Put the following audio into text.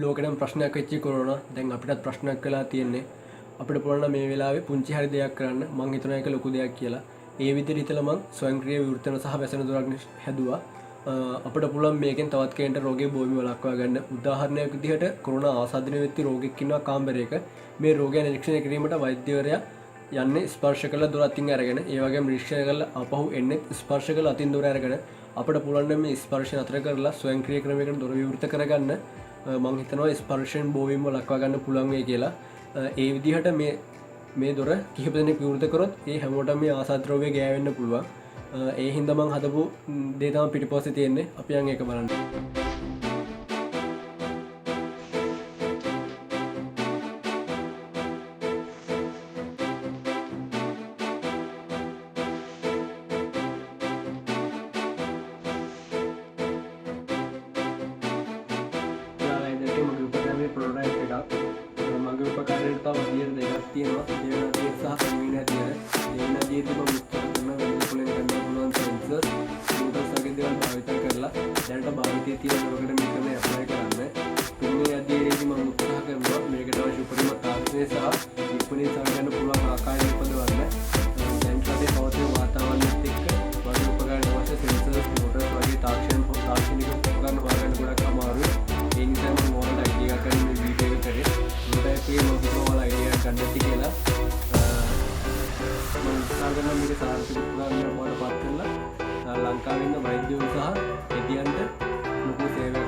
ලෝකෙටම ප්‍රශ්නයක් වෙච්ච කොරෝනා දැන් අපිටත් ප්‍රශ්නයක් වෙලා තියෙන්නේ අපිට පුළුවන් මේ වෙලාවේ පුංචි හරි දෙයක් කරන්න මං හිතනවා ඒක ලොකු දෙයක් කියලා. ඒ විදිහට හිතලා මං ස්වයංක්‍රීය විවෘතන සහ වැසෙන දොරක් හැදුවා. අපිට පුළුවන් මේකෙන් තවත් කෙනෙක්ට රෝගේ බෝමි වළක්වා ගන්න. උදාහරණයක් විදිහට කොරෝනා ආසාදනය වෙච්ච රෝගියෙක් ඉන්නවා කාමරයක. මේ රෝගය නිරීක්ෂණය කිරීමට වෛද්‍යවරයා යන්නේ ස්පර්ශ කළ දොර අතින් අරගෙන ඒ වගේම නිරීක්ෂණය කරලා ආපහු එන්නේ ස්පර්ශ කළ අතින් දොර අරගෙන අපිට පුළුවන් මේ ස්පර්ශ නතර කරලා ස්වයංක්‍රීය ක්‍රමයකට දොර විවෘත කරගන්න. මං හිතනවා ස්පර්ශයෙන් බෝවීම ලක්වා ගන්න පුළුවන් වෙයි කියලා. ඒ විදිහට මේ දොර කිහිප දෙනෙක් විවෘත කරොත් ඒ හැමෝටම මේ ආසාද්‍රව්‍ය ගෑවෙන්න පුළුවන්. ඒ හින්දා මං හදපු දේ තමයි පිටිපස්සේ තියෙන්නේ. අපි යන් ඒක බලන්න. प्रोडक्ट मगे उपकार दियर देती है सह कन्वीनर दियर देना जी सेंसर मोटर सगे भावित करला डाटा भावित मीटर अप्लाई कराने तुम्हें अदी उत्साह करना मेरे शुपरी ताकने सह इपनी सगन पूरा आकार वातावरण वागे उपकरण सेंसर मोटर वगे ताक्षणिक उपकरण वागन कमारू मॉडल आइडिया करें वीडियो करें वाला आइडिया कंडक्ट केला मेरे सारथी बात करना लंका वैद्य सह सेवा